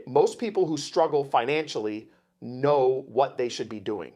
Most people who struggle financially know what they should be doing.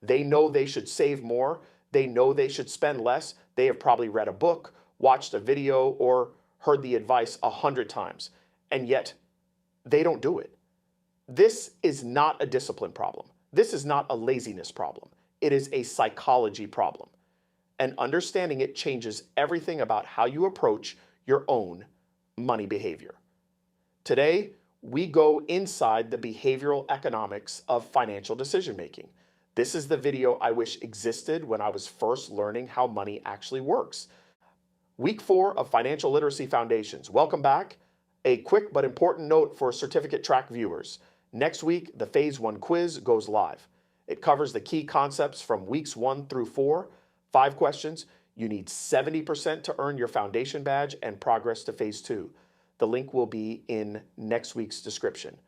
They know they should save more. They know they should spend less. They have probably read a book, watched a video, or heard the advice 100 times, and yet they don't do it. This is not a discipline problem. This is not a laziness problem. It is a psychology problem. And understanding it changes everything about how you approach your own money behavior. Today, we go inside the behavioral economics of financial decision making. This is the video I wish existed when I was first learning how money actually works. Week 4 of Financial Literacy Foundations. Welcome back. A quick but important note for certificate track viewers. Next week, the Phase 1 quiz goes live. It covers the key concepts from weeks 1 through 4, 5 questions. You need 70% to earn your foundation badge and progress to Phase 2. The link will be in next week's description.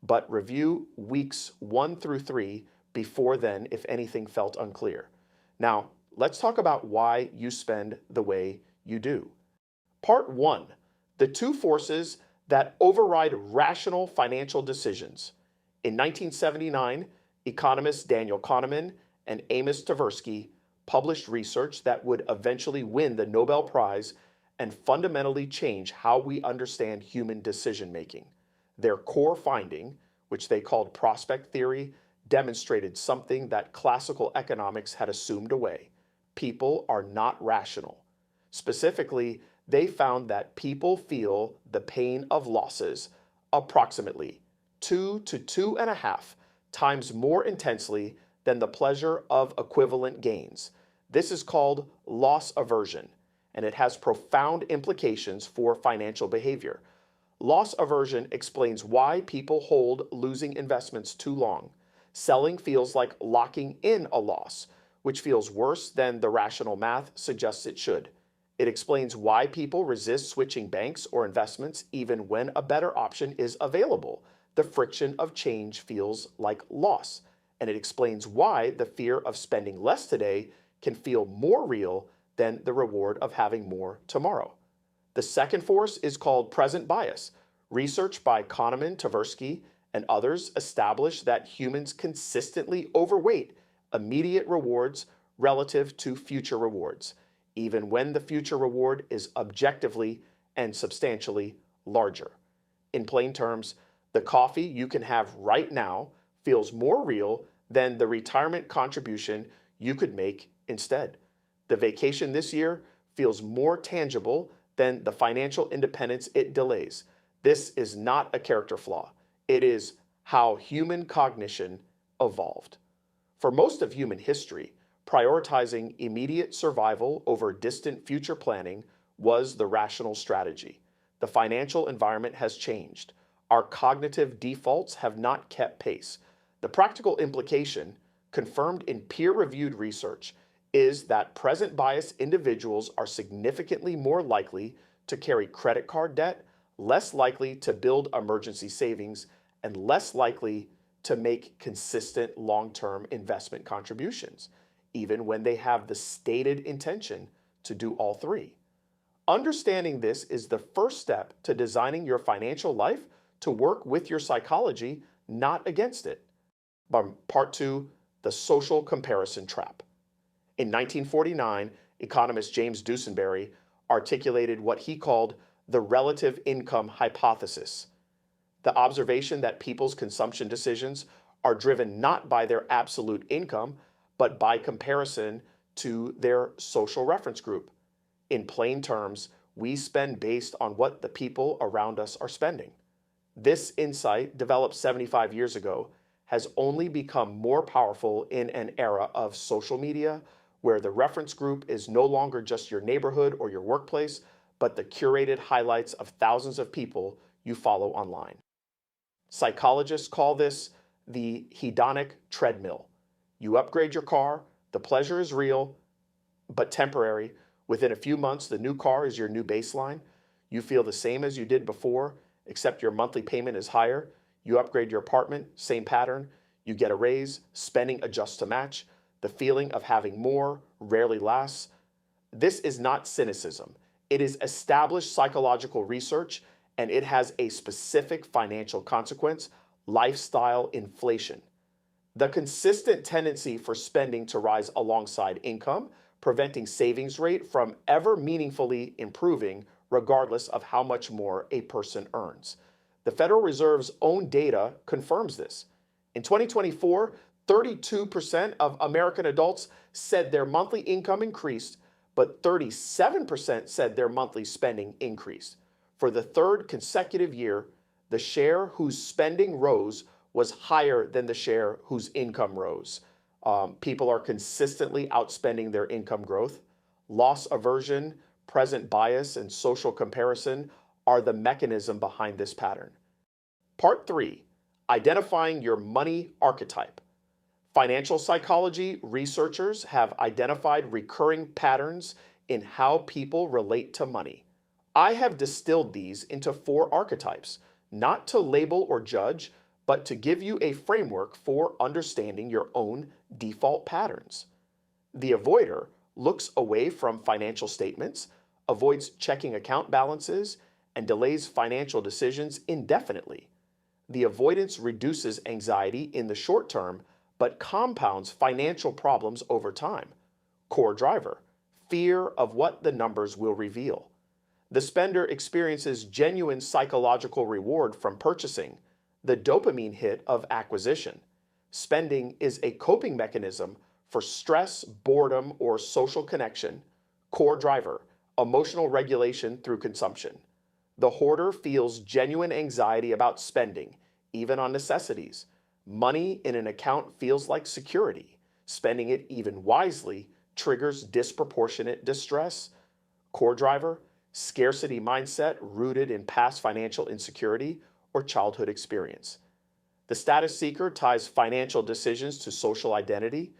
But review weeks 1 through 3 before then if anything felt unclear. Now, let's talk about why you spend the way you do. Part 1, the 2 forces that override rational financial decisions. In 1979, economists Daniel Kahneman and Amos Tversky published research that would eventually win the Nobel Prize and fundamentally change how we understand human decision-making. Their core finding, which they called prospect theory, demonstrated something that classical economics had assumed away. People are not rational. Specifically, they found that people feel the pain of losses approximately 2 to 2.5 times more intensely than the pleasure of equivalent gains. This is called loss aversion, and it has profound implications for financial behavior. Loss aversion explains why people hold losing investments too long. Selling feels like locking in a loss, which feels worse than the rational math suggests it should. It explains why people resist switching banks or investments even when a better option is available. The friction of change feels like loss. And it explains why the fear of spending less today can feel more real than the reward of having more tomorrow. The second force is called present bias. Research by Kahneman, Tversky, and others established that humans consistently overweight immediate rewards relative to future rewards, even when the future reward is objectively and substantially larger. In plain terms, the coffee you can have right now feels more real than the retirement contribution you could make instead. The vacation this year feels more tangible than the financial independence it delays. This is not a character flaw. It is how human cognition evolved. For most of human history, prioritizing immediate survival over distant future planning was the rational strategy. The financial environment has changed. Our cognitive defaults have not kept pace. The practical implication, confirmed in peer-reviewed research, is that present bias individuals are significantly more likely to carry credit card debt, less likely to build emergency savings, and less likely to make consistent long-term investment contributions, even when they have the stated intention to do all 3. Understanding this is the first step to designing your financial life to work with your psychology, not against it. Part 2, the social comparison trap. In 1949, economist James Dusenberry articulated what he called the relative income hypothesis, the observation that people's consumption decisions are driven not by their absolute income, but by comparison to their social reference group. In plain terms, we spend based on what the people around us are spending. This insight, developed 75 years ago, has only become more powerful in an era of social media, where the reference group is no longer just your neighborhood or your workplace, but the curated highlights of thousands of people you follow online. Psychologists call this the hedonic treadmill. You upgrade your car, the pleasure is real, but temporary. Within a few months, the new car is your new baseline. You feel the same as you did before, except your monthly payment is higher. You upgrade your apartment, same pattern. You get a raise, spending adjusts to match. The feeling of having more rarely lasts. This is not cynicism. It is established psychological research, and it has a specific financial consequence: lifestyle inflation. The consistent tendency for spending to rise alongside income, preventing savings rate from ever meaningfully improving regardless of how much more a person earns. The Federal Reserve's own data confirms this. In 2024, 32% of American adults said their monthly income increased, but 37% said their monthly spending increased. For the third consecutive year, the share whose spending rose was higher than the share whose income rose. People are consistently outspending their income growth. Loss aversion, present bias, and social comparison are the mechanism behind this pattern. Part 3, identifying your money archetype. Financial psychology researchers have identified recurring patterns in how people relate to money. I have distilled these into 4 archetypes, not to label or judge, but to give you a framework for understanding your own default patterns. The avoider looks away from financial statements, avoids checking account balances, and delays financial decisions indefinitely. The avoidance reduces anxiety in the short term, but compounds financial problems over time. Core driver: fear of what the numbers will reveal. The spender experiences genuine psychological reward from purchasing, the dopamine hit of acquisition. Spending is a coping mechanism for stress, boredom, or social connection. Core driver: emotional regulation through consumption. The hoarder feels genuine anxiety about spending, even on necessities. Money in an account feels like security. Spending it even wisely triggers disproportionate distress. Core driver: scarcity mindset rooted in past financial insecurity or childhood experience. The status seeker ties financial decisions to social identity,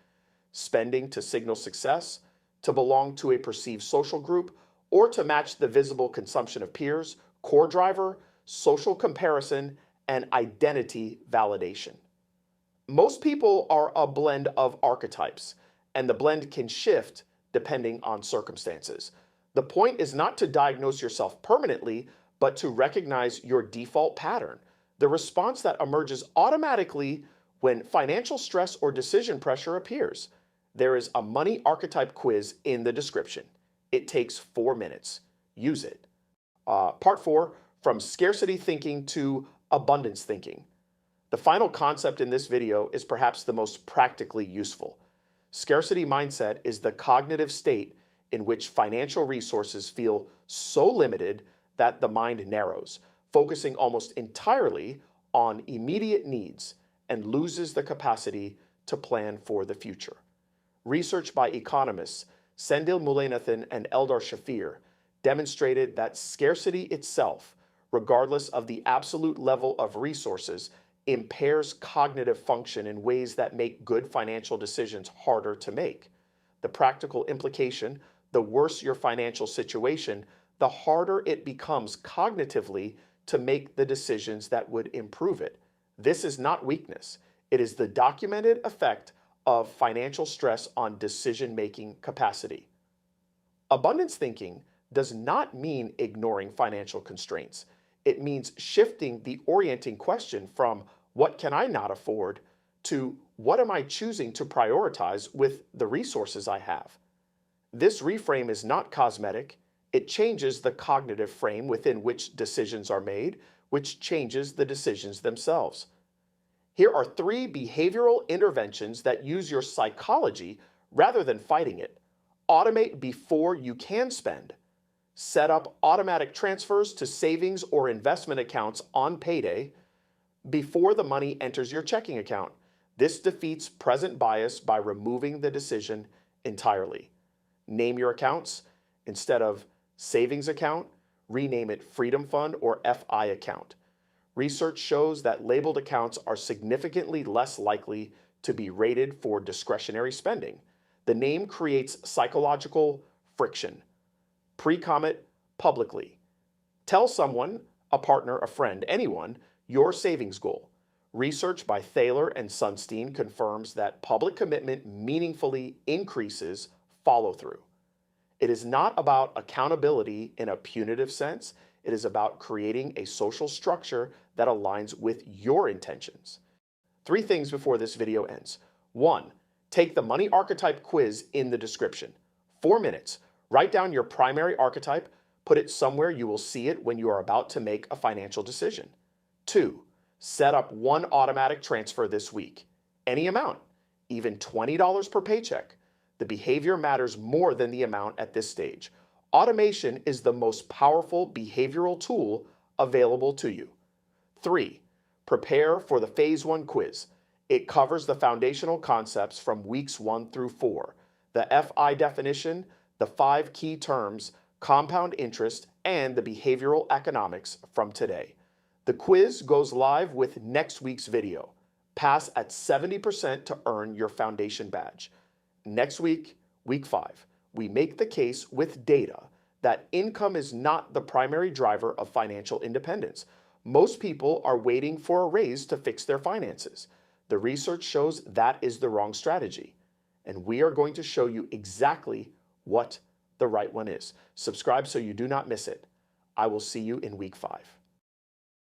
spending to signal success, to belong to a perceived social group, or to match the visible consumption of peers. Core driver: social comparison and identity validation. Most people are a blend of archetypes, and the blend can shift depending on circumstances. The point is not to diagnose yourself permanently, but to recognize your default pattern, the response that emerges automatically when financial stress or decision pressure appears. There is a money archetype quiz in the description. It takes 4 minutes. Use it. Part 4, from scarcity thinking to abundance thinking. The final concept in this video is perhaps the most practically useful. Scarcity mindset is the cognitive state in which financial resources feel so limited that the mind narrows, focusing almost entirely on immediate needs and loses the capacity to plan for the future. Research by economists Sendil Mullainathan and Eldar Shafir demonstrated that scarcity itself, regardless of the absolute level of resources, impairs cognitive function in ways that make good financial decisions harder to make. The practical implication: the worse your financial situation, the harder it becomes cognitively to make the decisions that would improve it. This is not weakness. It is the documented effect of financial stress on decision-making capacity. Abundance thinking does not mean ignoring financial constraints. It means shifting the orienting question from "what can I not afford?" to "what am I choosing to prioritize with the resources I have?" This reframe is not cosmetic. It changes the cognitive frame within which decisions are made, which changes the decisions themselves. Here are 3 behavioral interventions that use your psychology rather than fighting it. Automate before you can spend. Set up automatic transfers to savings or investment accounts on payday before the money enters your checking account. This defeats present bias by removing the decision entirely. Name your accounts. Instead of savings account, rename it Freedom Fund or FI account. Research shows that labeled accounts are significantly less likely to be rated for discretionary spending. The name creates psychological friction. Pre-comment publicly. Tell someone, a partner, a friend, anyone, your savings goal. Research by Thaler and Sunstein confirms that public commitment meaningfully increases follow-through. It is not about accountability in a punitive sense. It is about creating a social structure that aligns with your intentions. 3 things before this video ends. 1. Take the money archetype quiz in the description. 4 minutes. Write down your primary archetype. Put it somewhere you will see it when you are about to make a financial decision. 2. Set up one automatic transfer this week. Any amount, even $20 per paycheck. The behavior matters more than the amount at this stage. Automation is the most powerful behavioral tool available to you. 3. Prepare for the Phase 1 quiz. It covers the foundational concepts from weeks 1 through 4, the FI definition, the 5 key terms, compound interest, and the behavioral economics from today. The quiz goes live with next week's video. Pass at 70% to earn your foundation badge. Next week, week 5, we make the case with data that income is not the primary driver of financial independence. Most people are waiting for a raise to fix their finances. The research shows that is the wrong strategy. And we are going to show you exactly what the right one is. Subscribe so you do not miss it. I will see you in week 5.